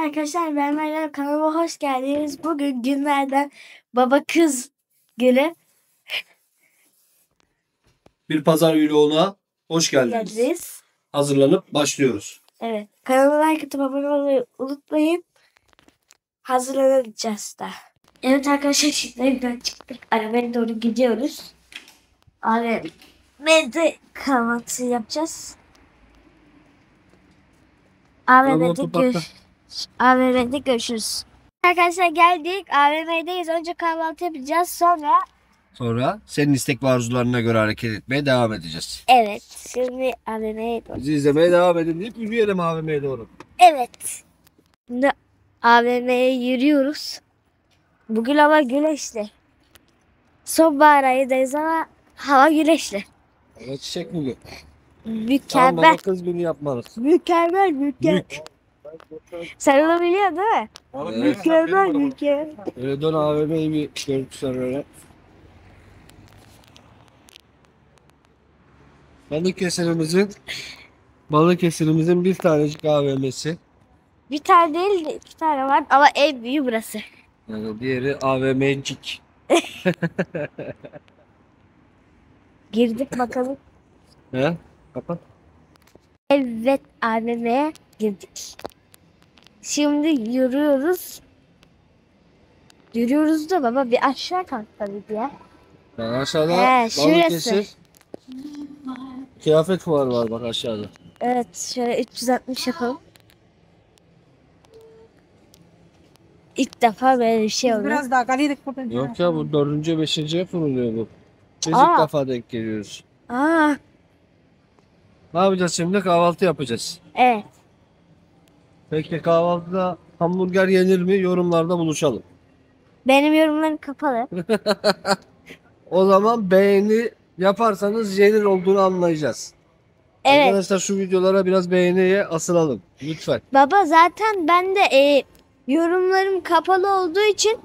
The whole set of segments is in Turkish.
arkadaşlar, ben Meryem, kanalıma hoş geldiniz. Bugün günlerden baba kız günü. Bir pazar vloguna hoş geldiniz. Hazırlanıp başlıyoruz. Evet, kanalıma like atıp abone olmayı unutmayın. Hazırlanacağız da. Evet arkadaşlar, şimdi evden çıktık. Arabaya doğru gidiyoruz. AVM'de kahvaltı yapacağız. AVM'de görüşürüz. Arkadaşlar geldik. AVM'deyiz. Önce kahvaltı yapacağız. Sonra senin istek ve arzularına göre hareket etmeye devam edeceğiz. evet. Şimdi AVM'ye doğru. Bizi izlemeye devam edin deyip yürüyelim AVM'ye doğru. Evet. Şimdi AVM'ye yürüyoruz. Bugün hava güneşli. Sonbahar ayındayız ama hava güneşli. Evet, çiçek bugün. Mükemmel. Tam kız günü yapmalıyız. Mükemmel. Sen onu biliyorsun değil mi? Evet. Mükemmel. Öyle dön AVM'yi bir görüntüler öyle. Balıkesir'imizin bir tanecik AVM'si. Bir tane değil de iki tane var ama en büyüğü burası. Yani diğeri AVM'cik. Girdik bakalım. He? Kapat. Evet, AVM'ye girdik. Şimdi yürüyoruz. Yürüyoruz da baba bir aşağı kalk tabii ya. Yani aşağıda şurası. Balıkesir kıyafet fuarı var bak aşağıda. Evet, şöyle 360 yapalım. İlk defa böyle bir şey oluyor. Biraz daha galerik Yok ya, bu 4. 5. kuruluyor bu. Biz ilk defa denk geliyoruz. Ne yapacağız şimdi? Kahvaltı yapacağız. Evet. Peki kahvaltıda hamburger yenir mi? Yorumlarda buluşalım. Benim yorumlarım kapalı. O zaman beğeni yaparsanız yenir olduğunu anlayacağız. Evet. Arkadaşlar şu videolara biraz beğeniye asılalım. Lütfen. Baba zaten ben de yorumlarım kapalı olduğu için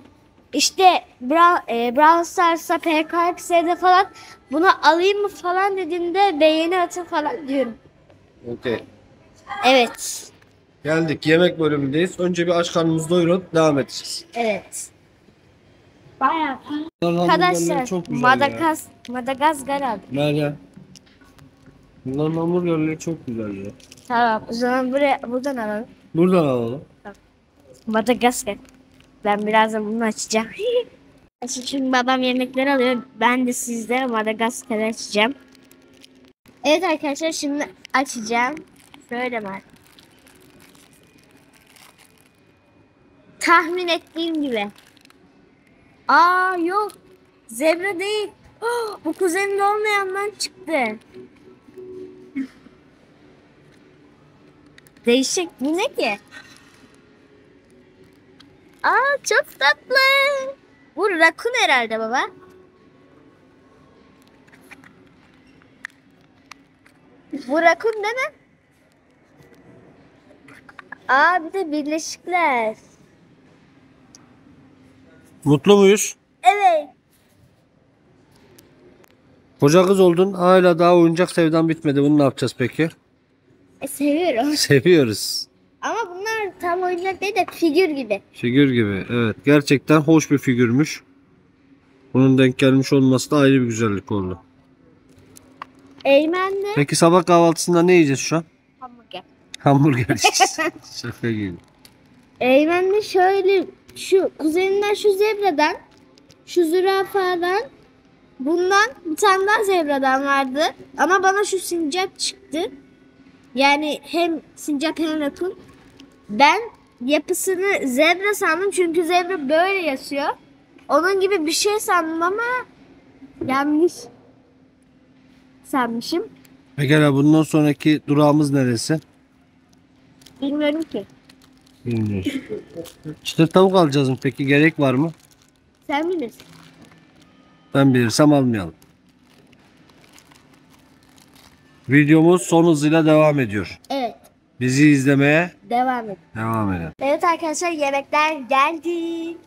işte Brawl Stars'a, PKX'de falan bunu alayım mı falan dediğinde beğeni atın falan diyorum. Okey. Evet. Geldik, yemek bölümündeyiz. Önce bir aç karnımızı doyurup devam edeceğiz. Evet. Bayağı. Bunların Arkadaşlar çok güzel ya. Madagaskar aldım. Meryem. Bunların hamburgerleri çok güzel ya. Tamam, o zaman buradan alalım. Buradan alalım. Madagaskar. Ben birazdan bunu açacağım. Çünkü babam yemekleri alıyor. Ben de sizlere Madagaskar'ı açacağım. Evet arkadaşlar, şimdi açacağım. Şöyle mi? Tahmin ettiğim gibi. Aa yok. Zebra değil. Oh, bu kuzenin olmayandan çıktı. Değişik. Bu ne ki? Aa çok tatlı. Bu rakun herhalde baba. Bu rakun değil mi? Aa bir de birleşikler. Mutlu muyuz? Evet. Koca kız oldun. Hala daha oyuncak sevdan bitmedi. Bunu ne yapacağız peki? Seviyorum. Seviyoruz. Ama bunlar tam oyuncak değil de figür gibi. Figür gibi. Evet. Gerçekten hoş bir figürmüş. Bunun denk gelmiş olması da ayrı bir güzellik oldu. Eymen'de Peki sabah kahvaltısında ne yiyeceğiz şu an? hamburger. Hamburger yiyeceğiz. Şaka gibi. Eymen'de şöyle şu kuzeninden, şu zebradan, şu zürafadan, bundan bir tane daha zebradan vardı. Ama bana şu sincap çıktı. Yani hem sincap hem rakun. Ben yapısını zebra sandım çünkü zebra böyle yatıyor. Onun gibi bir şey sandım ama yanlış sanmışım. Peki bundan sonraki durağımız neresi? Bilmiyorum ki. Bilmiyorum. Çıtır tavuk alacağız mı peki? Gerek var mı? Sen bilirsin. Ben bilirsem almayalım. Videomuz son hızıyla devam ediyor. Evet. Bizi izlemeye Devam et. devam edin. Evet arkadaşlar, yemekler geldi.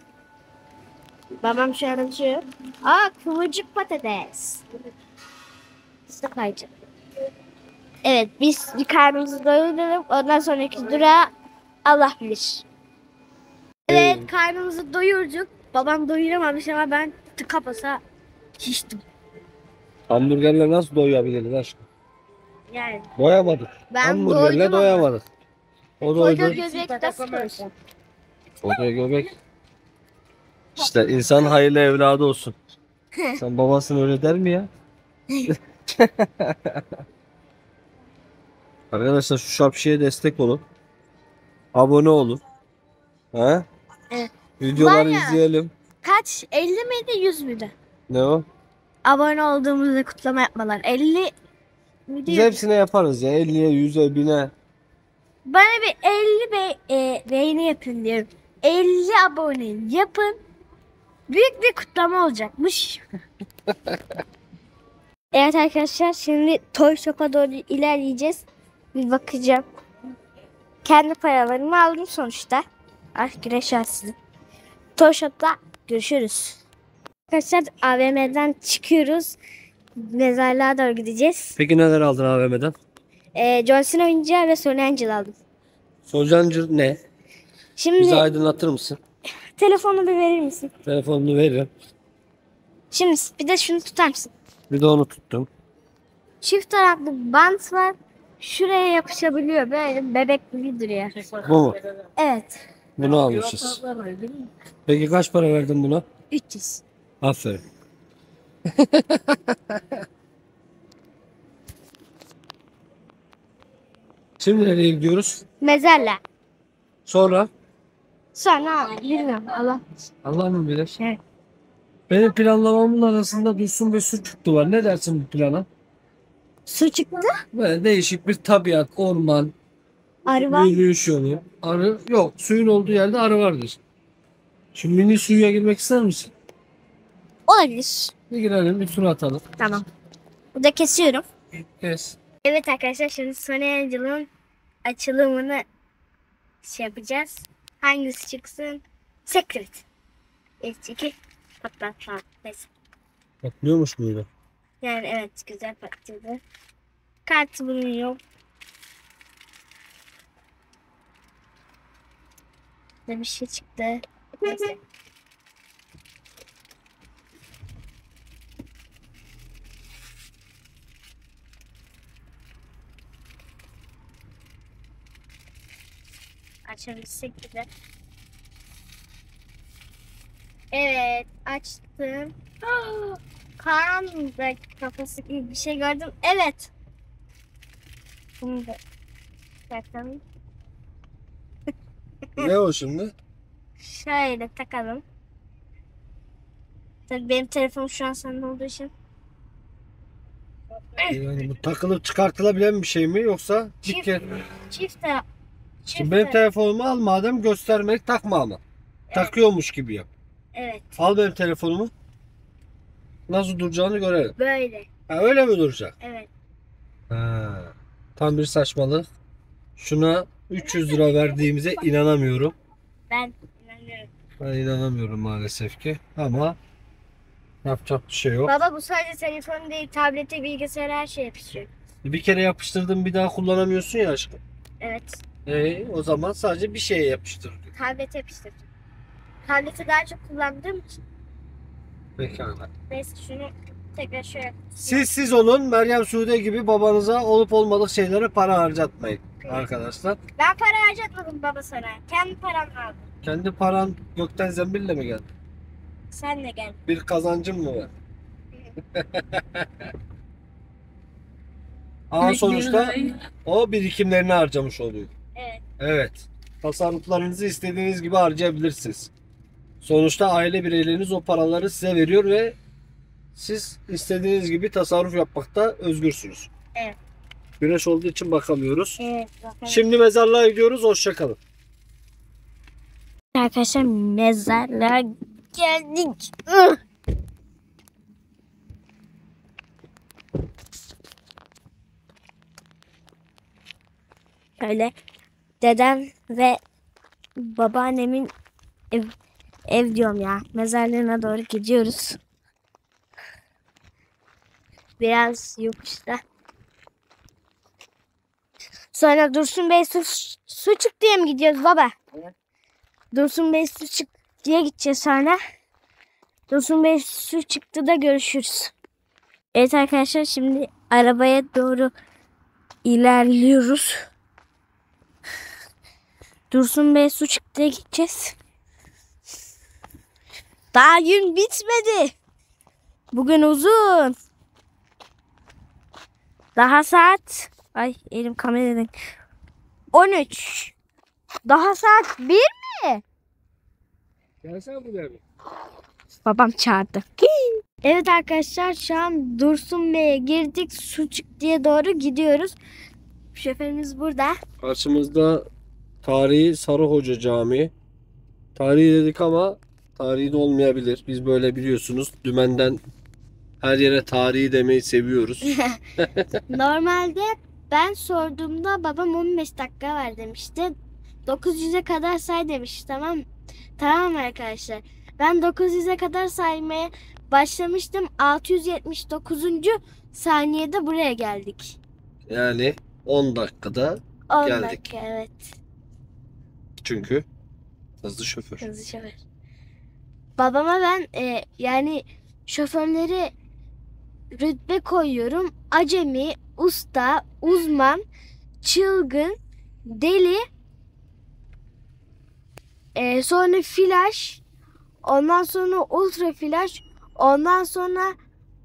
Babam şu an açıyor. Aa, kıvırcık patates. Sıkaycı. Evet, biz bir karnımızı doyuralım. Ondan sonraki durağı Allah bilir. karnımızı doyurduk. Babam doyuramamış ama ben tıka basa şiştim. Hamburgerle nasıl doyabiliriz aşkım? Yani Doyamadık. ben Hamburgerle doydum ama. doyamadık. O Koca doydu. göbekte sıkıyorsun. Koca göbek. İşte insan hayırlı evladı olsun. Sen babasın öyle der mi ya? Arkadaşlar şu şapşiye destek olun. Abone olun. Ha? Evet. Videoları Var ya. izleyelim. Kaç? 50 miydi 100 müydü? Ne o? Abone olduğumuzda kutlama yapmalar. 50 miydi? Biz 100? hepsine yaparız ya. 50'ye, 100'e, 1000'e. Bana bir 50 beğeni yapın diyorum. 50 abone yapın. Büyük bir kutlama olacakmış. Evet arkadaşlar şimdi Toy Shop'a doğru ilerleyeceğiz. Bir bakacağım. Kendi paralarımı aldım sonuçta. Ah güneş açsın. Toy Shop'ta görüşürüz. Arkadaşlar AVM'den çıkıyoruz. Mezarlığa doğru gideceğiz. Peki neler aldın AVM'den? John Cena oyuncağı ve Sony Angel aldım. Sojancır ne? Şimdi Bizi aydınlatır mısın? telefonu bir verir misin? Telefonunu veririm. Şimdi bir de şunu tutar mısın? Bir de onu tuttum. Çift taraflı bant var. Şuraya yapışabiliyor. Böyle bebek gibi duruyor. Bu mu? Evet. Bunu almışız. Peki kaç para verdin buna? 300. Aferin. Şimdi nereye gidiyoruz? Mezarla. Sonra? Sonra bilmiyorum Allah. Allah mı bilir? Evet. Benim planlamamın arasında Dursun ve Su çıktı var. Ne dersin bu plana? Su çıktı. Böyle değişik bir tabiat, orman, Arı var. yürüyüş yolu. Arı yok. Suyun olduğu yerde arı vardır. Şimdi mini suyuna girmek ister misin? Olabilir. Bir girelim, bir tur atalım. Tamam. Burada kesiyorum. Kes. Evet arkadaşlar şimdi Sony Angel'ın açılımını yapacağız. Hangisi çıksın? Secret. 2 patlat. Neyse. Patlıyormuş böyle. Yani evet güzel patladı. Kart bunun yok. Ne bir şey çıktı. Neyse. Açabilsek güzel. Evet açtım. Kaan da kafası gibi bir şey gördüm. Evet. Bunu da takalım. Ne o şimdi? Şöyle takalım. Tabii benim telefonum şu an sende olduğu için. Yani bu takılıp çıkartılabilen bir şey mi yoksa Çift de Şimdi benim telefonumu al madem göstermek takma ama. Takıyormuş gibi yap. Evet. Al benim telefonumu. Nasıl duracağını görelim. Böyle. Ha, öyle mi duracak? Evet. Ha, tam bir saçmalık. Şuna 300 lira verdiğimize inanamıyorum. Ben inanıyorum. Ben inanamıyorum maalesef ki. Ama yapacak bir şey yok. Baba bu sadece telefon değil, tablete, bilgisayara her şey yapışıyor. Bir kere yapıştırdın bir daha kullanamıyorsun ya aşkım. Evet. O zaman sadece bir şeye yapıştır. Tablete yapıştırdım. Tableti daha çok kullandığım için. Pekala. Neyse şunu tekrar şöyle. Siz olun Meryem Sude gibi babanıza olup olmadık şeylere para harcatmayın arkadaşlar. Ben para harcatmadım baba sana. Kendi paramla aldım. Kendi paran gökten zembille mi geldi? Sen de gel. Bir kazancın mı var? Ama sonuçta o birikimlerini harcamış oluyor. Evet. Evet. Tasarruflarınızı istediğiniz gibi harcayabilirsiniz. Sonuçta aile bireyleriniz o paraları size veriyor ve siz istediğiniz gibi tasarruf yapmakta özgürsünüz. Evet. Güneş olduğu için bakamıyoruz. Evet. Bakalım. Şimdi mezarlığa gidiyoruz. Hoşçakalın. Arkadaşlar mezarlığa geldik. Öyle dedem ve babaannemin ev diyorum ya mezarlığına doğru gidiyoruz. Biraz yokuşta. Sonra Dursun Bey su çık diye mi gidiyoruz baba? Evet. Dursun Bey su çık diye gideceğiz sonra. Dursun Bey su çıktı da görüşürüz. Evet arkadaşlar şimdi arabaya doğru ilerliyoruz. Dursun Bey su çıktıya gideceğiz. Daha gün bitmedi. Bugün uzun. Daha saat. Ay elim kameradan. 13. Daha saat 1 mi? Gelsene buraya bir. Babam çağırdı. Evet arkadaşlar şu an Dursun Bey'e girdik. Su çıktıya doğru gidiyoruz. Şoförümüz burada. Karşımızda tarihi Sarı Hoca Camii. Tarihi dedik ama tarihi de olmayabilir. Biz böyle biliyorsunuz dümenden her yere tarihi demeyi seviyoruz. Normalde ben sorduğumda babam 15 dakika var demişti. 900'e kadar say demiş. Tamam arkadaşlar. Ben 900'e kadar saymaya başlamıştım. 679. saniyede buraya geldik. Yani 10 dakikada 10 geldik. dakika evet. Çünkü hızlı şoför. Hızlı şoför. Babama ben yani şoförleri rütbe koyuyorum. Acemi, usta, uzman, çılgın, deli, sonra flash, ondan sonra ultra flash, ondan sonra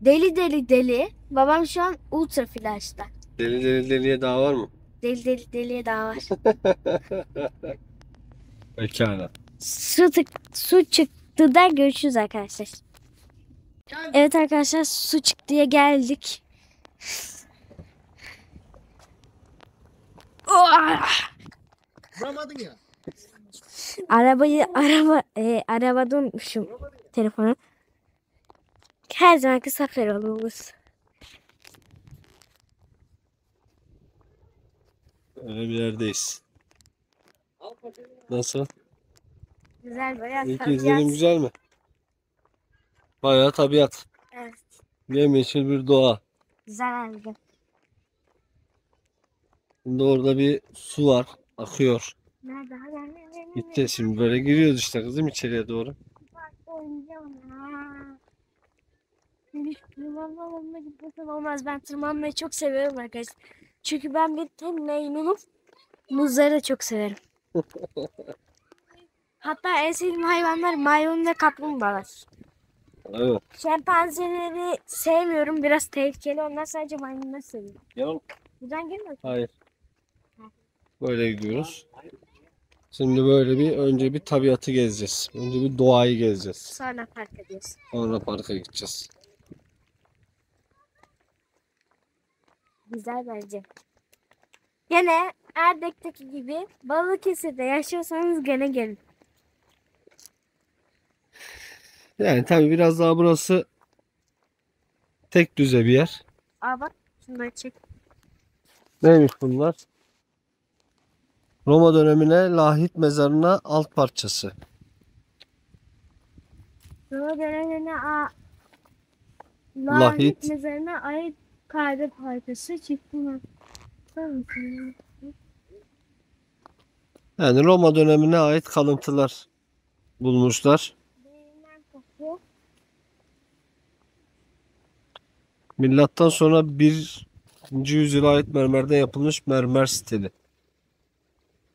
deli deli deli. Babam şu an ultra flash'ta. Deli deli deliye daha var mı? Deli deli deliye daha var. Pekala. Su çıktı da görüşürüz arkadaşlar. Evet arkadaşlar su çıktıya geldik. Vuramadın ya. Arabada unutmuşum telefonu. Her zamanki sefer olmamız. Öyle bir yerdeyiz. Nasıl? Güzel bayağı İlk tabiat. izlenim güzel mi? Bayağı tabiat. Evet. Yemyeşil bir doğa. Güzel abi. Şimdi orada bir su var. Akıyor. Nerede? Gideceğiz şimdi. Böyle giriyoruz işte kızım içeriye doğru. Hiç tırmanma alanına gitmesem olmaz. Ben tırmanmayı çok seviyorum arkadaşlar. Çünkü ben bir hem meymunum. Muzları da çok severim. Hatta en sevdiğim hayvanlar maymun ve kaplumbağalar. Evet. Şempanzeleri sevmiyorum. Biraz tehlikeli. Onlar sadece maymunları seviyorum. Yalan. Buradan girmiyor. Hayır. Böyle gidiyoruz. Şimdi böyle önce bir tabiatı gezeceğiz. Önce bir doğayı gezeceğiz. Sonra park ediyoruz. Sonra parka gideceğiz. Güzel bence. Gene Erdek'teki gibi Balıkesir'de yaşıyorsanız gene gelin. Yani tabii biraz daha burası tek düze bir yer. Aa bak şunları çek. Neymiş bunlar? Roma dönemine lahit mezarına alt parçası. Sonra dönemine Lahit. lahit mezarına ait kaydı parçası çıktı mı? Yani Roma dönemine ait kalıntılar bulmuşlar. Milattan sonra 1. yüzyıla ait mermerden yapılmış mermer stili.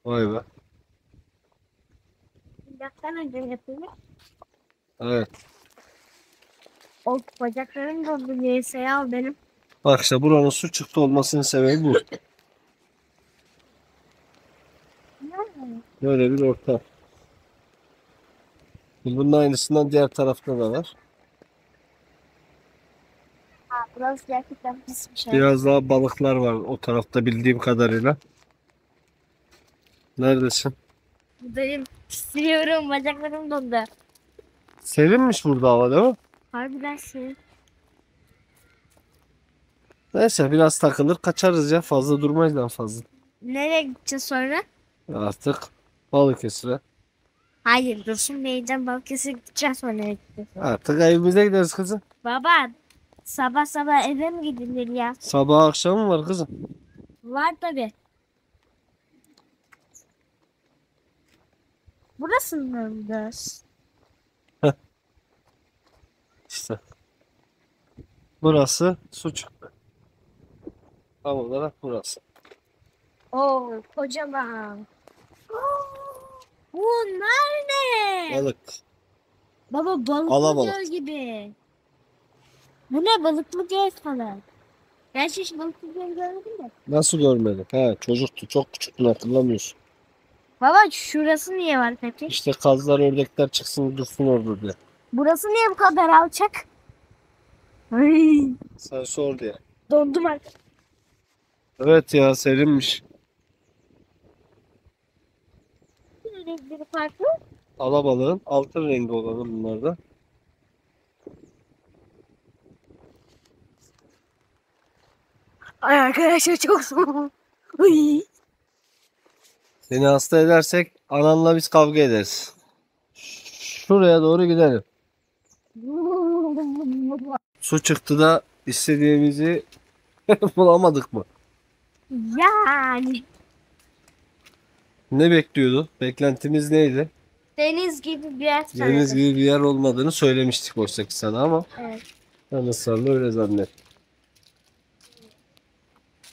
Vay be. Milattan önce yapılmış. Evet. O bacaklarım da bu neyse al benim. Bak işte buranın su çıktı olmasının sebebi bu. Böyle bir ortam. Bunun aynısından diğer tarafta da var. Burası gerçekten pis bir şey. Biraz daha balıklar var o tarafta bildiğim kadarıyla. Neredesin? Buradayım. Siliyorum bacaklarım dondu. Serinmiş burada hava değil mi? Harbiden serin. Neyse biraz takılır kaçarız ya. Fazla durmayız daha fazla. Nereye gideceğiz sonra? Artık Balıkesir'e. Hayır Dursun Bey'den Balıkesir'e gideceğiz sonra nereye gideceğiz? Artık evimize gideriz kızım. Baba sabah sabah eve mi gidilir ya? Sabah akşam var kızım. Var tabi. Burası mı burası? burası. Burası su çıktı. Tam olarak burası. Oo, kocaman. Bunlar ne? Balık. Baba balıklı Alabalık. göl gibi. Bu ne, balıklı göl falan. Gerçi hiç balıklı göl görmedim de. Nasıl görmedin? He, çocuktu. Çok küçüktün, hatırlamıyorsun. Baba şurası niye var peki? İşte kazlar, ördekler çıksın dursun orada diye. Burası niye bu kadar alçak? Ay, Sen sor diye. dondum artık. Evet ya, serinmiş. Renkleri farklı. Alabalığın altın rengi olanı bunlar da. Ay arkadaşlar çok soğuk. Ay. Seni hasta edersek ananla biz kavga ederiz. Şuraya doğru gidelim. Su çıktı da istediğimizi bulamadık mı? Yani Ne bekliyordu? Beklentimiz neydi? deniz gibi bir yer Deniz sanırım. gibi bir yer olmadığını söylemiştik oysa ki sana ama Evet. ben ısrarla öyle zannet.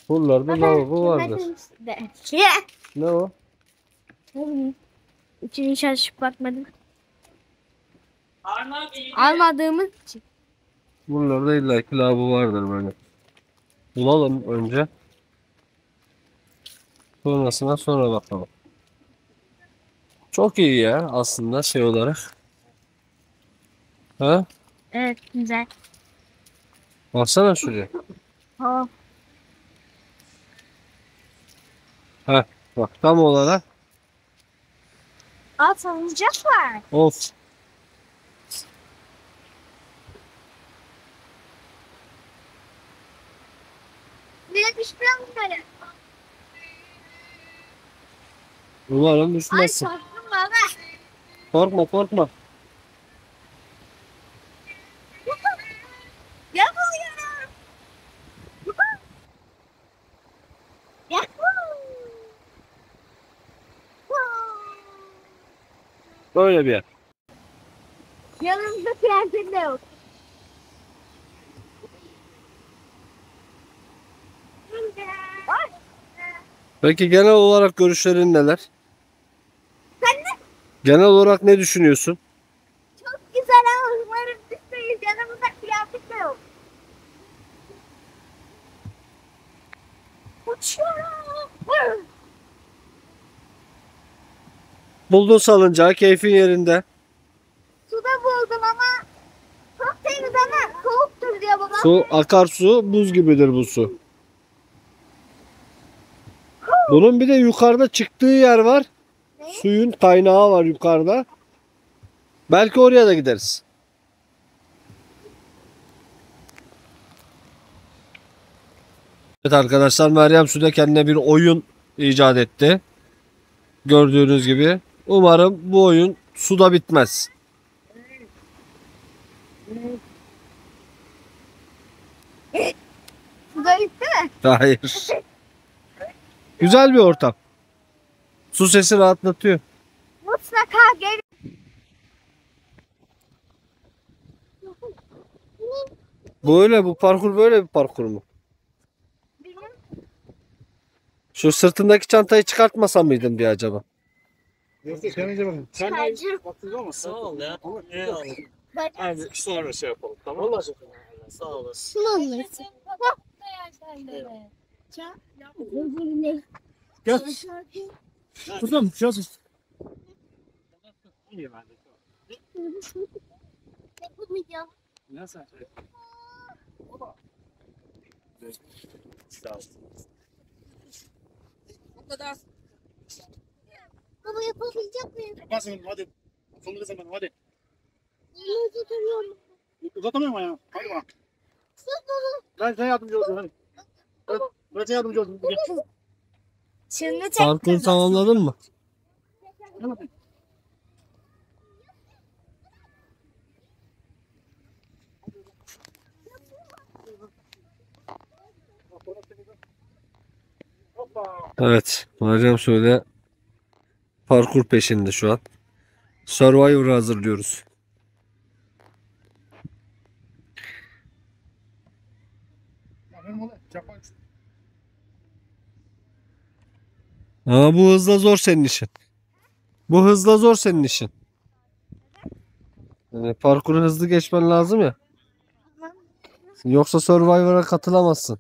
Buralarda Baba, lavabo vardır. de. Ne o? Ne bileyim. İçini hiç açıp bakmadım. Almadığımız için. Buralarda illaki lavabo vardır böyle. Bulalım önce. Sonrasına sonra bakalım. Çok iyi ya aslında şey olarak. Ha? Evet, güzel. Baksana şuraya. Oh. Ha, bak tam olarak. Aa, salıncak var. Of. Bir de düşmüyor böyle. Umarım Ay düşmezsin. korktum baba. Korkma korkma. Yapılıyorum. Böyle bir yer. Yanımda prenses de yok. Ay, Peki genel olarak görüşlerin neler? sen de Genel olarak ne düşünüyorsun? çok güzel ama umarım düşmeyiz. Yanımda kıyafet de yok. Uçuyorum. Buldun salıncağı, keyfin yerinde. Suda buldum ama çok temiz ama soğuktur diyor babam. Su, akarsu, buz gibidir bu su. Bunun bir de yukarıda çıktığı yer var. Ne? Suyun kaynağı var yukarıda. Belki oraya da gideriz. Evet arkadaşlar, Meryem Sude kendine bir oyun icat etti. Gördüğünüz gibi. Umarım bu oyun suda bitmez. Suda bitti mi? Hayır. Güzel bir ortam. Su sesi rahatlatıyor. Mutlaka gel. Bu parkur böyle bir parkur mu? Şu sırtındaki çantayı çıkartmasa mıydın diye acaba? Yoksa kendince bakın. Sen de Çıkarcı. baktınız olmasın? Sağ ol ya. Ama Eyvallah. yani sonra şey yapalım, tamam mı? Sağ olasın. Su alırsın. Gel. Burada mı? Şurası. İyi bende. Ne sen? Sağ ol. Bu kadar. Baba yapabilecek miyim? Yaparsın hadi. Sonunda zaman hadi. Tutuyorum. Uzatamıyorum ayağımı. Hadi bak. Ben sana yardımcı olacağım hadi. Ben sana yardımcı olacağım. Gel. Şimdi tek Parkuru tamamladın mı? Gel bakayım. Hoppa. Evet. Meryem Sude parkur peşinde şu an. Survivor'ı hazırlıyoruz. Japon. Ama bu hızla zor senin işin. Bu hızla zor senin işin. Yani parkuru hızlı geçmen lazım ya. Yoksa Survivor'a katılamazsın.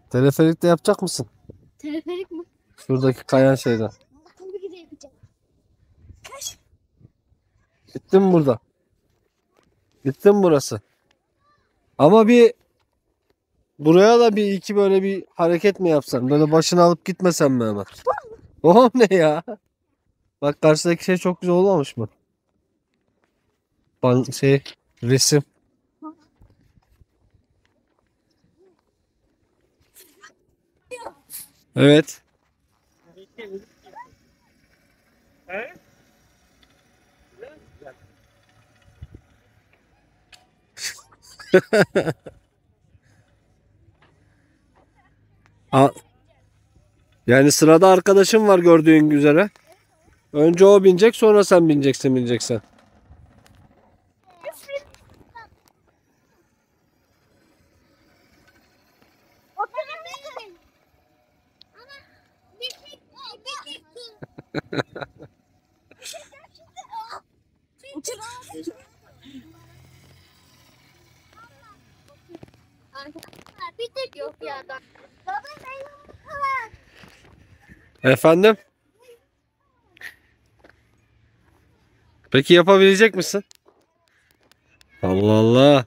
Teleferikte yapacak mısın? Teleferik mi? Şuradaki kayan şeyden. Tabii ki de yapacağım. Kaç. Bitti mi burada? Bitti mi burası? Ama bir buraya da bir iki böyle bir hareket mi yapsan? Böyle başını alıp gitmesen mi hemen? O ne ya? Bak karşıdaki şey çok güzel olmamış mı? Resim. Evet. He? Yani sırada arkadaşım var gördüğün üzere. Önce o binecek, sonra sen bineceksin. Bir tek yok ya. Baba Efendim? Peki yapabilecek misin? Allah Allah.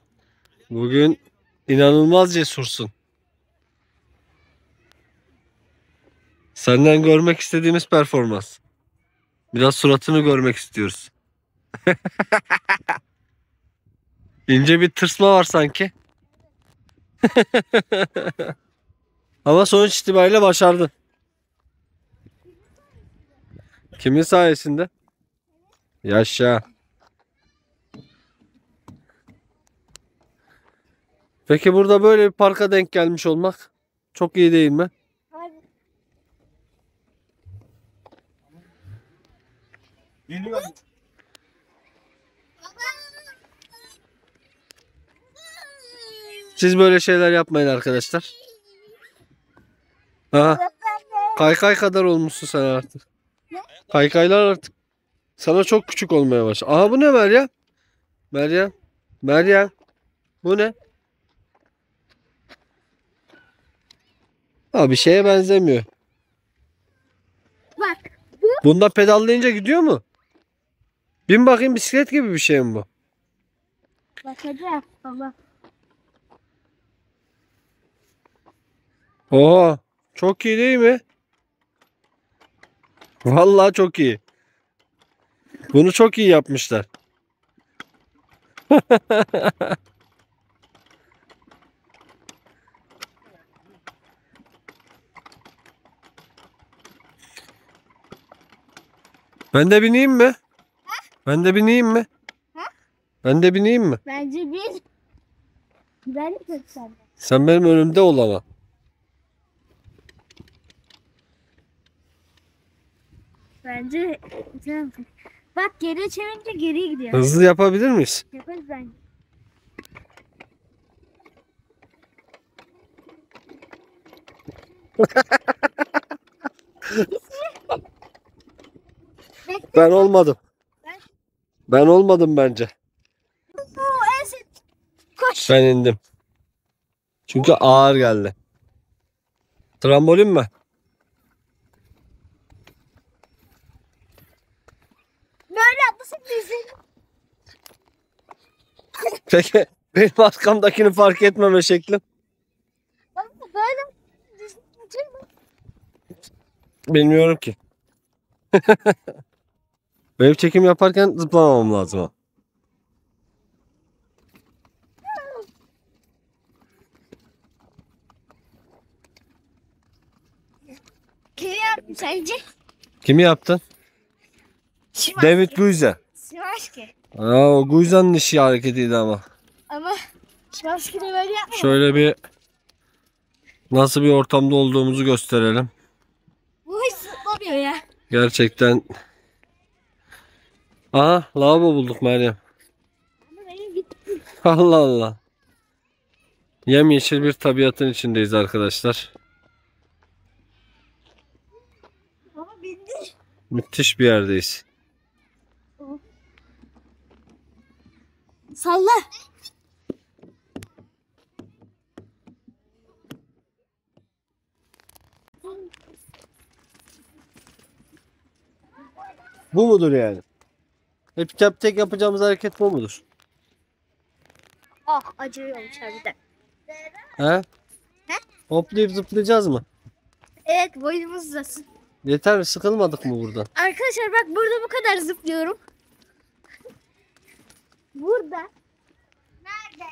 Bugün inanılmaz cesursun. Senden görmek istediğimiz performans. Biraz suratını görmek istiyoruz. İnce bir tırsma var sanki. Ama sonuç itibariyle başardın. Kimin sayesinde? Yaşa. Peki burada böyle bir parka denk gelmiş olmak çok iyi değil mi? Geliyor. Siz böyle şeyler yapmayın arkadaşlar. Aha, kaykay kadar olmuşsun sen artık. Kaykaylar artık sana çok küçük olmaya başladı. Aha bu ne Meryem? Meryem. Bu ne? Ha bir şeye benzemiyor. Bak. Bunda pedallayınca gidiyor mu? Bin bakayım bisiklet gibi bir şey mi bu? Bakacağım baba. Oha çok iyi değil mi? Vallahi çok iyi. Bunu çok iyi yapmışlar. Ben de bineyim mi? Ben de bineyim mi? Ben de bineyim mi? Bence bir. Ben de gösterdim. Sen benim önümde ol ama. Bence güzel. Bak geri çevirince geri gidiyor. Hızlı yapabilir miyiz? Yaparız bence. Ben olmadım. Ben olmadım bence. Koş. Ben indim. Çünkü ağır geldi. Trambolin mi? Böyle yapmasın bizim. Peki benim arkamdakini fark etmeme şeklim. Böyle. Bilmiyorum ki. Benim çekim yaparken zıplamamam lazım. Ha. Kim yaptı sence? Kimi yaptın? David Guiza. Şimanski. Aa, o Guiza'nın işi hareketiydi ama. Ama Şimanski de böyle yapmıyor. Şöyle bir Nasıl bir ortamda olduğumuzu gösterelim. Bu hiç zıplamıyor ya. Gerçekten. Aha, lavabo bulduk Meryem. Ama benim gitti. Allah Allah. Yemyeşil bir tabiatın içindeyiz arkadaşlar. Ama bindi. Müthiş bir yerdeyiz. Salla. Bu mudur yani? Hep tek yapacağımız hareket bu mudur? Ah acıyormuş harbiden. He? Hoplayıp zıplayacağız mı? Evet boyumuz uzasın. Yeter mi? Sıkılmadık mı burada? Arkadaşlar bak burada bu kadar zıplıyorum. Burada. Nerede?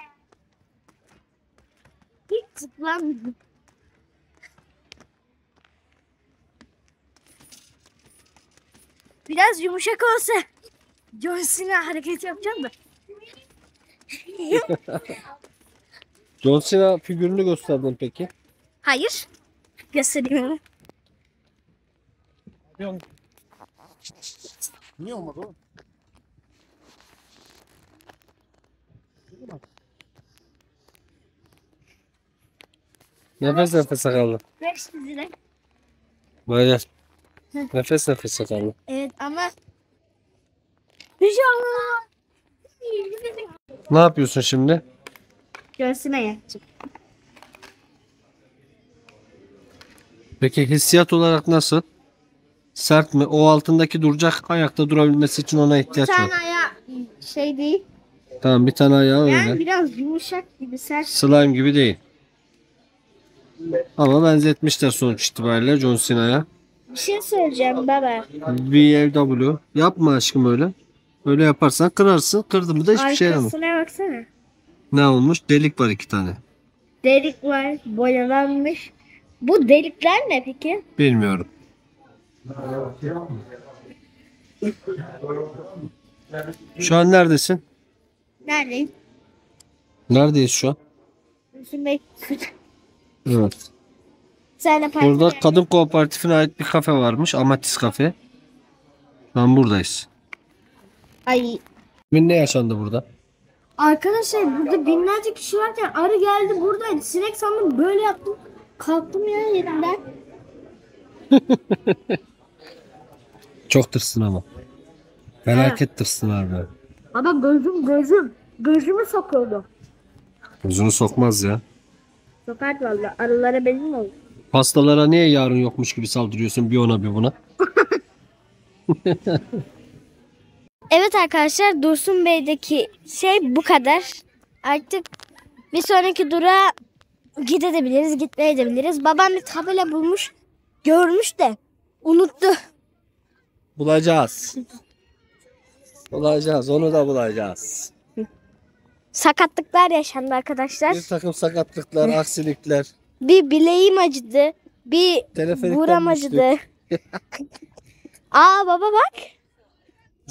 Hiç zıplamıyorum. Biraz yumuşak olsa John Cena hareket yapacağım da. John Cena figürünü gösterdin peki? Hayır. Gösteriyorum. Niye olmadı o? Nefes nefese kaldı. Ver sizi. Böyle. Nefes nefese kaldı. Evet ama İnşallah. Ne yapıyorsun şimdi? Göğsüne yapacağım. Peki hissiyat olarak nasıl? Sert mi? O altındaki duracak, ayakta durabilmesi için ona Bir ihtiyaç var. tane ayağı şey değil. Tamam, bir tane ayağı Yani öyle. biraz yumuşak gibi sert. Slime gibi değil. Ama benzetmişler sonuç itibariyle John Cena'ya. Bir şey söyleyeceğim baba. BMW. Yapma aşkım öyle. Öyle yaparsan kırarsın. Kırdın mı da hiçbir şey yaramaz. Arkasına baksana. Ne olmuş? Delik var 2 tane. Delik var, boyalanmış. Bu delikler ne peki? Bilmiyorum. Şu an neredesin? Neredeyim? Neredeyiz şu an? Üzülmek. Evet. Sen de paylaş. Burada kadın kooperatifine ait bir kafe varmış. Amatis Kafe. Şu an buradayız. Ay. Ne yaşandı burada? Arkadaşlar burada binlerce kişi varken arı geldi buradaydı. Sinek sandım böyle yaptım. Kalktım ya yerinden. Çok tırsın ama. Felaket tırsın abi. Baba gözüm. Gözümü sokuyordu. Gözünü sokmaz ya. Sokart valla. Arılara benim oldu. Pastalara niye yarın yokmuş gibi saldırıyorsun bir ona bir buna? Evet arkadaşlar Dursun Bey'deki şey bu kadar. Artık bir sonraki durağa gidebiliriz, gitmeyebiliriz. Babam bir tabela bulmuş, görmüş de unuttu. Bulacağız. Bulacağız. Onu da bulacağız. Sakatlıklar yaşandı arkadaşlar. Bir takım sakatlıklar, aksilikler. Bir bileğim acıdı, bir Teleferikten buram düştük. acıdı. Aa baba bak.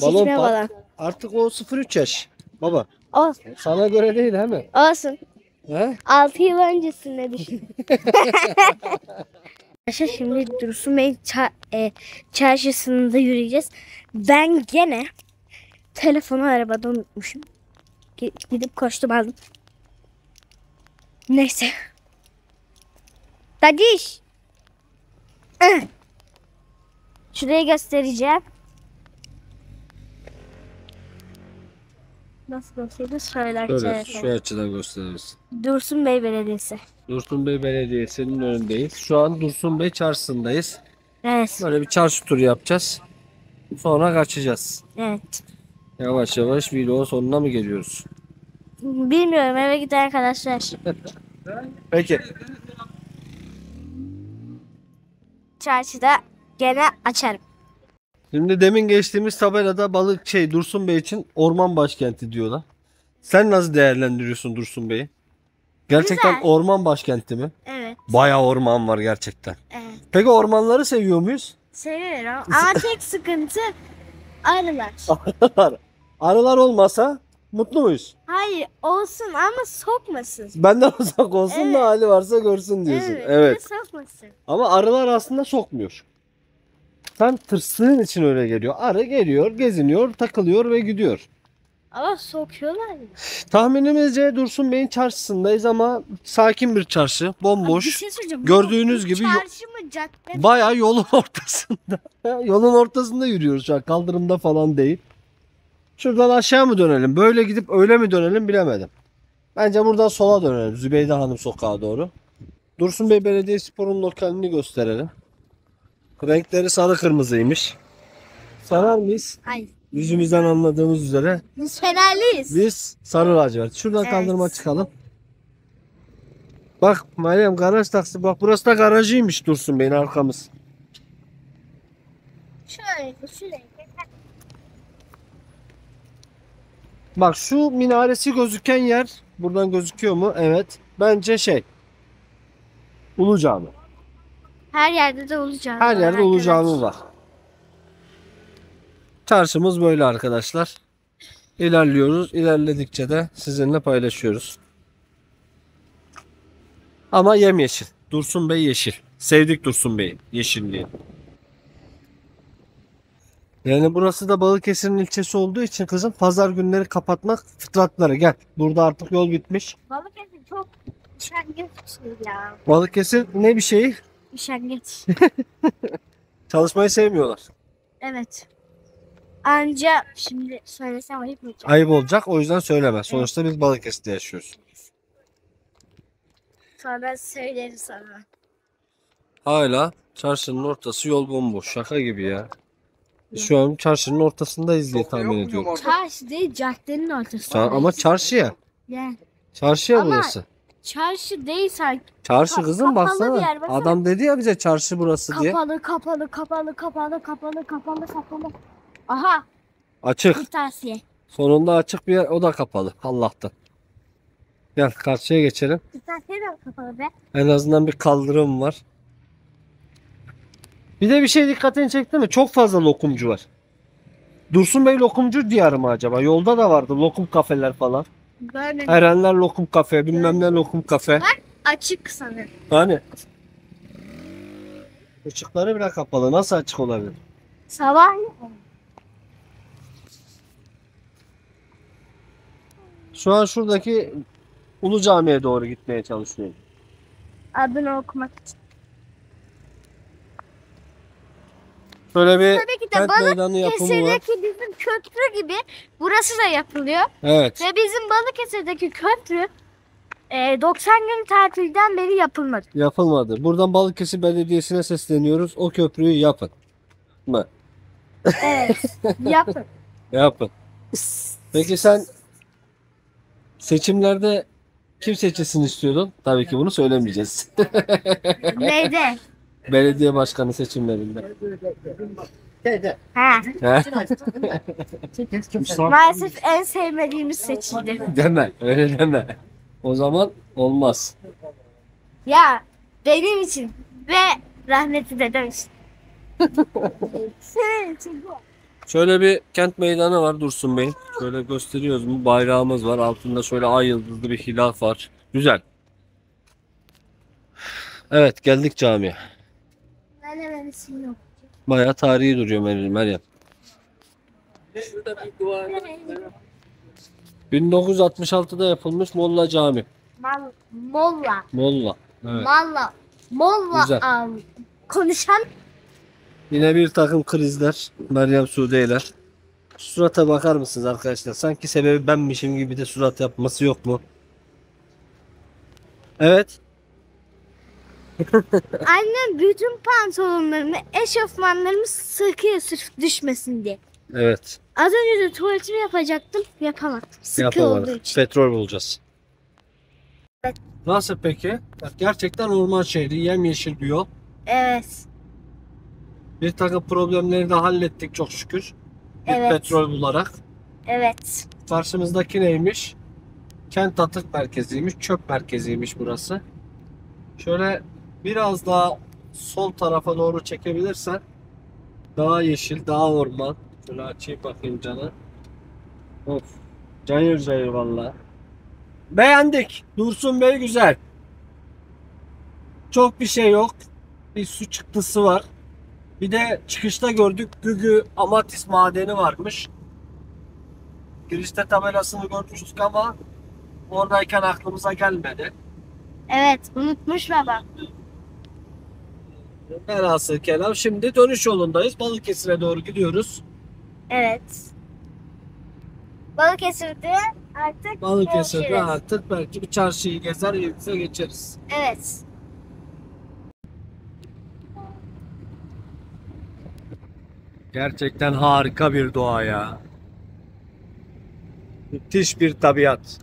Balon Şişme park. balon. Artık o 0-3 yaş. Baba. Olsun. Sana göre değil he mi? Olsun. He? 6 yıl öncesinde düşün. Arkadaşlar şimdi Dursun Bey çarşısında yürüyeceğiz. Ben gene telefonu arabada unutmuşum. Gidip koştum aldım. Neyse. Dadiş. Şurayı göstereceğim. Nasıl göstereyim? Şöyle şu açıdan gösteririz. Dursun Bey Belediyesi. Dursun Bey Belediyesi'nin önündeyiz. Şu an Dursun Bey çarşısındayız. Evet. Böyle bir çarşı turu yapacağız. Sonra kaçacağız. Evet. Yavaş yavaş videonun sonuna mı geliyoruz? Bilmiyorum eve giden arkadaşlar. Peki. Çarşıda gene açarım. Şimdi demin geçtiğimiz tabelada Dursun Bey için orman başkenti diyorlar. Sen nasıl değerlendiriyorsun Dursun Bey'i? Gerçekten Güzel. orman başkenti mi? Evet. Bayağı orman var gerçekten. Evet. Peki ormanları seviyor muyuz? Seviyorum ama tek sıkıntı arılar. Arılar olmasa Mutlu muyuz? Hayır olsun ama sokmasın. Benden uzak olsun Evet. da hali varsa görsün diyorsun. Evet. Evet. Bir de sokmasın. Ama arılar aslında sokmuyor. Sen tırstığın için öyle geliyor. Arı geliyor, geziniyor, takılıyor ve gidiyor. Ama sokuyorlar ya. Tahminimizce Dursun Bey'in çarşısındayız ama sakin bir çarşı, Abi bir bomboş. şey söyleyeceğim. Gördüğünüz Bu gibi çarşı mı cadde mi? Bayağı yolun ortasında. Yolun ortasında yürüyoruz şu an. Kaldırımda falan değil. Şuradan aşağı mı dönelim? Böyle gidip öyle mi dönelim bilemedim. Bence buradan sola dönelim. Zübeyde Hanım sokağa doğru. Dursun Bey Belediyespor'un lokalini gösterelim. Renkleri sarı kırmızıymış. Sarar mıyız? Ay. Yüzümüzden anladığımız üzere Biz fenerliyiz. biz sarı lacivert. Şuradan Evet. kaldırıma çıkalım. Bak Meryem garaj taksi. Bak burası da garajıymış Dursun Bey'in arkamız. Şöyle. Bak şu minaresi gözüken yer buradan gözüküyor mu? Evet. Bence Ulu Cami. Her yerde de olacağız. Her yerde Ulu Cami var. Çarşımız böyle arkadaşlar. İlerliyoruz. İlerledikçe de sizinle paylaşıyoruz. Ama yemyeşil. Dursun Bey yeşil. Sevdik Dursun Bey'i. Yeşilliği. Yani burası da Balıkesir'in ilçesi olduğu için kızım pazar günleri kapatmak fıtratları. Gel. Burada artık yol bitmiş. Balıkesir çok üşengeç ya. Balıkesir ne bir şeyi? Üşengeç. Çalışmayı sevmiyorlar. Evet. Anca şimdi söylesem ayıp mı olacak? Ayıp olacak o yüzden söyleme. Sonuçta biz Balıkesir'de yaşıyoruz. Sonra söylerim sana. Hala çarşının ortası yol bomboş. Şaka gibi ya. Şu an çarşının ortasındayız diye tahmin ediyorum. Çarşı değil caddenin ortası. Ama çarşıya. Yani Çarşıya Ama- burası. çarşı değil sanki. Çarşı kızım kapalı bir baksana. yer, baksana. Adam dedi ya bize çarşı burası diye. Kapalı. Aha Açık. kırtasiye. Sonunda açık bir yer. O da kapalı. Allah'tan. Gel karşıya geçelim. Kırtasiye de kapalı be. En azından bir kaldırım var. Bir de bir şey dikkatini çekti mi? Çok fazla lokumcu var. Dursun Bey lokumcu diyarı mı acaba? Yolda da vardı lokum kafeler falan. Böyle Erenler lokum kafe, bilmem ne lokum kafe. açık sanırım. Hani? Işıkları bile kapalı. Nasıl açık olabilir? Sabah Şu an şuradaki Ulu Cami'ye doğru gitmeye çalışıyorum. adını okumak için. Şöyle bir Tabii ki de kent meydanı yapımı var. Balıkesir'deki bizim köprü gibi burası da yapılıyor. Evet. Ve bizim Balıkesir'deki köprü 90 gün tatilden beri yapılmadı. Yapılmadı. Buradan Balıkesir Belediyesi'ne sesleniyoruz. O köprüyü yapın. Mı? Evet. Yapın. Yapın. Peki sen seçimlerde kim seçilsin istiyordun? Tabii ki bunu söylemeyeceğiz. Neyde? Belediye başkanı seçimlerinde. Ha. He? Maalesef en sevmediğimiz seçildi. Deme. Öyle deme. O zaman olmaz. Ya benim için ve rahmetli dedem için. Senin için. Şöyle bir kent meydanı var Dursun Bey. Şöyle gösteriyoruz mu? Bayrağımız var. Altında şöyle ay yıldızlı bir hilaf var. Güzel. Evet geldik camiye. Ben hemen isim yok. Bayağı tarihi duruyor Meryem. 1966'da yapılmış Molla Cami. Molla. Molla. Evet. Molla Güzel. konuşan Yine bir takım krizler. Meryem Sude'ler. Surata bakar mısınız arkadaşlar? Sanki sebebi benmişim gibi de surat yapması yok mu? Evet. annem bütün pantolonlarımı, eşofmanlarımı sıkıyor sırf düşmesin diye. Evet. Az önce de tuvaletimi yapacaktım, yapamadım. Sıkı olduğu Yapamadık. için. Petrol bulacağız. Evet. Nasıl peki? Bak gerçekten orman şehri. Yemyeşil bir yol. Evet. Bir takım problemleri de hallettik çok şükür. Bir Evet. petrol bularak. Evet. Karşımızdaki neymiş? Kent atık merkeziymiş. Çöp merkeziymiş burası. Şöyle biraz daha sol tarafa doğru çekebilirsen daha yeşil, daha orman. Şöyle açayım bakayım canı. Of. Cayır cayır valla. Beğendik. Dursun Bey güzel. Çok bir şey yok. Bir su çıktısı var. Bir de çıkışta gördük Gügü Amatis madeni varmış. Girişte tabelasını görmüştük ama oradayken aklımıza gelmedi. Evet, unutmuş babam. Velhasıl kelam şimdi dönüş yolundayız. Balıkesir'e doğru gidiyoruz. Evet. Balıkesir'de artık Balıkesir'de görüşürüz. artık belki bir çarşıyı gezer yoksa geçeriz. Evet. Gerçekten harika bir doğa ya. Müthiş bir tabiat.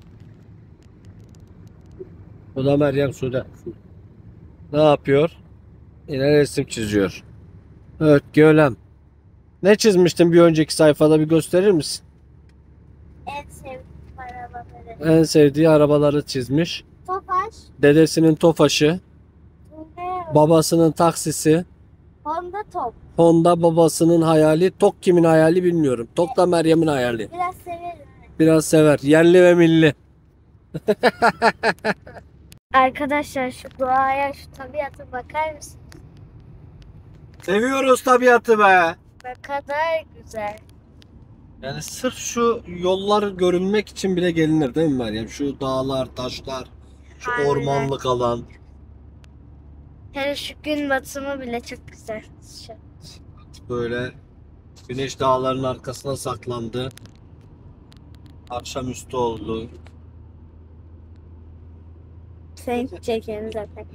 Bu da Meryem Sude. Ne yapıyor? Yine resim çiziyor. Evet, Gölem. Ne çizmiştin bir önceki sayfada, bir gösterir misin? En sevdiğim arabaları. En sevdiği arabaları çizmiş. Tofaş, Dedesinin Tofaş'ı, Tunde, babasının taksisi, Honda Top. Honda babasının hayali, Tok kimin hayali bilmiyorum. Tok da Meryem'in hayali. Biraz severim. Biraz sever. Yerli ve milli. Arkadaşlar şu doğaya, şu tabiata bakar mısın? Seviyoruz tabiatı be. Ne kadar güzel. Yani sırf şu yollar görünmek için bile gelinir değil mi Meryem? Şu dağlar, taşlar, şu Aynen. ormanlık alan. Hele şu gün batımı bile çok güzel. Böyle güneş dağların arkasına saklandı. Akşamüstü oldu. Sen çekelim zaten.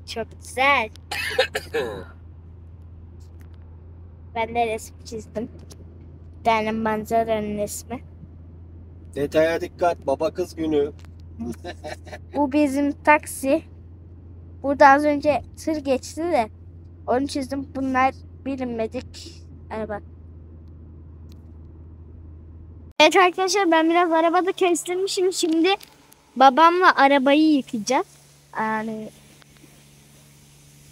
Çok güzel. Ben de resim çizdim. Bir tane manzaranın resmi. Detaya dikkat, baba kız günü. Bu bizim taksi. Burada az önce tır geçti de onu çizdim. Bunlar bilinmedik araba. Evet arkadaşlar, ben biraz arabada kestirmişim. Şimdi babamla arabayı yıkayacağız. Yani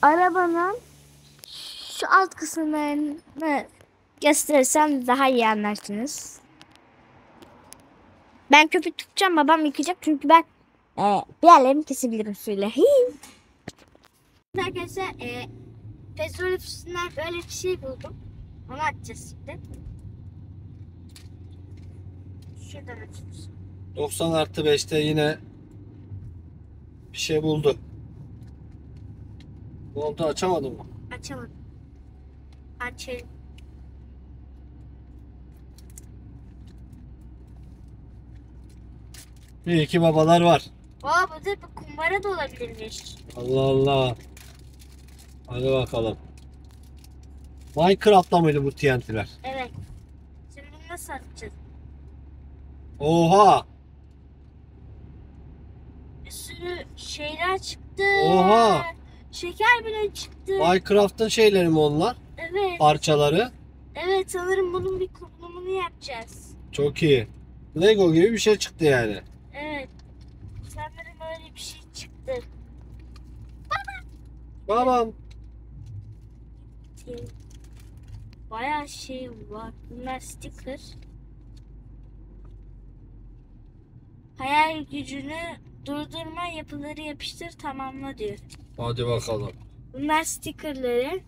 arabanın şu alt kısımlarını gösterirsem daha iyi anlarsınız. Ben köpük tutacağım, babam yıkayacak çünkü ben bir yerlerimi kesebilirim suyla. Arkadaşlar petrol ofisinden böyle bir şey buldum. Onu açacağız şimdi. Şuradan açıyoruz. 90+5'te yine bir şey buldu. Ne oldu, açamadın mı? Açamadım. Açayım. İyi ki babalar var. Aa, burada bir kumbara da olabilirmiş. Allah Allah. Hadi bakalım. Minecraft'ta mıydı bu TNT'ler? Evet. Şimdi bunu nasıl açacağız? Oha! Bir sürü şeyler çıktı. Oha! Şeker bile çıktı. Minecraft'ın şeyleri mi onlar? Evet. Parçaları. Evet, sanırım bunun bir kurulumunu yapacağız. Çok iyi. Lego gibi bir şey çıktı yani. Evet. Sanırım öyle bir şey çıktı. Babam. Bayağı şey var. Bunlar sticker. Hayal gücünü durdurma, yapıları yapıştır, tamamla diyor. Hadi bakalım. Bunlar stickerları.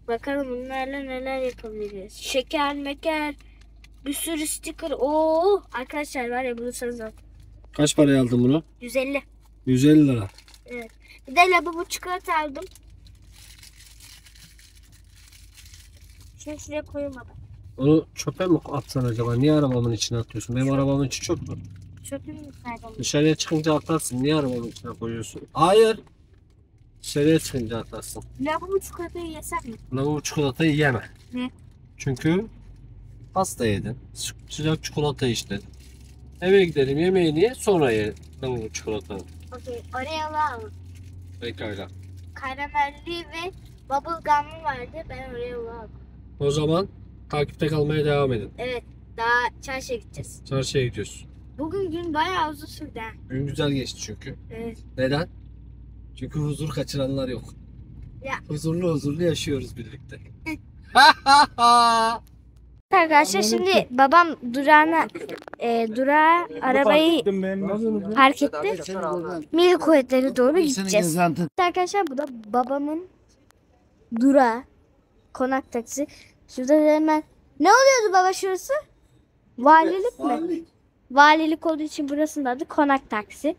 Bakalım bunlarla neler yapabiliriz. Şeker meker. Bir sürü sticker. Oo, arkadaşlar var ya, bulursanız al. Kaç paraya aldın bunu? 150. 150 lira. Evet. Bir de lavabo çikolata aldım. Şunu şuraya koyayım baba. Onu çöpe mi atsan acaba? Niye arabamın içine atıyorsun? Benim arabamın içi çöp mü? Çöpüm mü kaybolmuş? Dışarıya çıkınca atarsın. Niye arabamın içine koyuyorsun? Hayır. Dışarıya çıkınca atarsın. Lavabo çikolatayı yesem mi? Lavabo çikolatayı yeme. Ne? Çünkü pasta yedin. Sıcak çikolata içtin. Eve gidelim, yemeğini ye, sonra ye lavabo çikolatanı. Okey. Oraya al. Pekala. Karamelli ve bubble gum'lı vardı. Ben oraya aldım. O zaman takipte kalmaya devam edin. Evet. Daha çarşıya gideceğiz. Çarşıya gidiyoruz. Bugün gün bayağı uzun sürdü. Ha. Gün güzel geçti çünkü. Evet. Neden? Çünkü huzur kaçıranlar yok. Ya. Huzurlu huzurlu yaşıyoruz birlikte. Arkadaşlar şimdi babam durağa arabayı park etti. Milli kuvvetlere doğru gideceğiz. Arkadaşlar bu da babamın durağı. Konak taksi. Şurada da hemen ne oluyordu baba şurası? Valilik mi? Valilik olduğu için burasının adı konak taksi.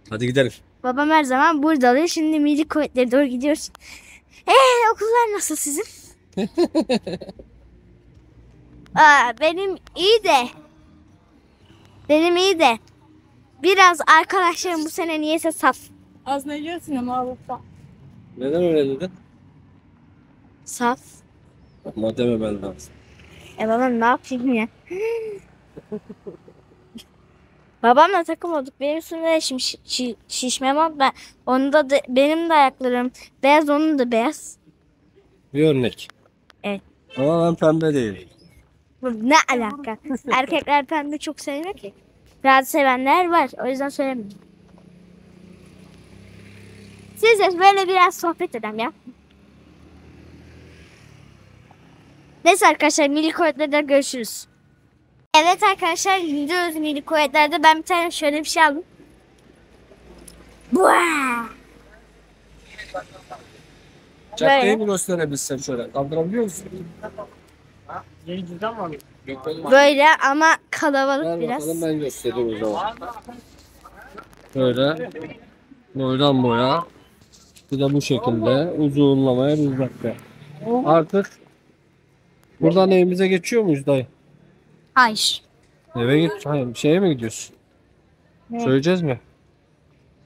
Hadi gidelim. Babam her zaman burada oluyor. Şimdi milli kuvvetlere doğru gidiyoruz. Okullar nasıl sizin? Benim iyi de. Benim iyi de. Biraz arkadaşlarım bu sene niyeyse saf. Az ne diyorsun ama Avrupa? Neden öyle dedin? Saf. Ama dememen lazım. Babam ne yapayım ya? Babamla takım olduk. Benim üstümde şişme var. Onda da benim de ayaklarım beyaz, onun da beyaz. Bir örnek. Evet. Ama ben pembe değilim. Bu ne alaka? Erkekler pembe çok sevmiyor ki. Biraz sevenler var. O yüzden söylemiyorum. Siz de böyle biraz sohbet edelim ya. Neyse arkadaşlar milli kuvvetlerde görüşürüz. Evet arkadaşlar gidiyoruz milli kuvvetlerde. Ben bir tane şöyle bir şey aldım. Buaa! Caddeyi mi gösterebilsem şöyle? Kaldırabiliyor musun? Böyle ama kalabalık Ver biraz. bakalım ben göstereyim o zaman. Böyle. Boydan boya. Bir de bu şekilde uzunlamaya bir dakika. Artık buradan evimize geçiyor muyuz dayı? Hayır. Eve git. Hayır, şeye mi gidiyorsun? Ne? Söyleyeceğiz mi?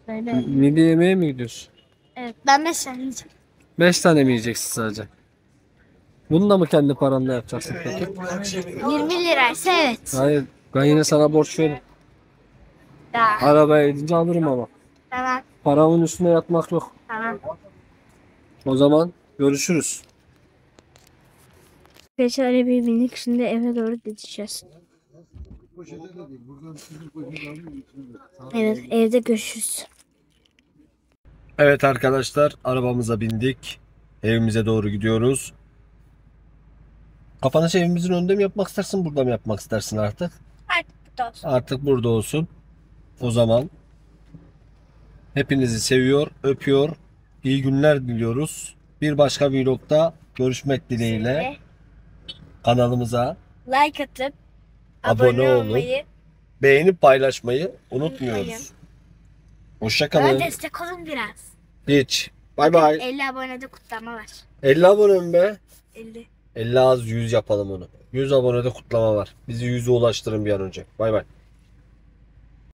Böyle. Milli yemeğe mi gidiyorsun? Evet ben mesela yiyeceğim. 5 tane mi yiyeceksin sadece? Bunu da mı kendi paranla yapacaksın peki? 20 liraysa evet. Hayır. Ben yine sana borç veririm. Daha. Arabaya gidince alırım ama. Tamam. Paramın üstüne yatmak yok. Tamam. O zaman görüşürüz. Şöyle bir bindik şimdi eve doğru gideceğiz. Evet evde görüşürüz. Evet arkadaşlar, arabamıza bindik. Evimize doğru gidiyoruz. Kapanışı evimizin önünde mi yapmak istersin, burada mı yapmak istersin artık? Artık burada olsun. O zaman hepinizi seviyor, öpüyor. İyi günler diliyoruz. Bir başka vlogda görüşmek dileğiyle. Kanalımıza Like atıp abone olun. olmayı, Beğenip paylaşmayı unutmuyoruz. Hoşça bana kalın. destek olun biraz. Hiç. Bay bay. 50 abonede kutlama var. 50 abone mi be? 50. 50 az 100 yapalım onu. 100 abonede kutlama var. Bizi 100'e ulaştırın bir an önce. Bay bay.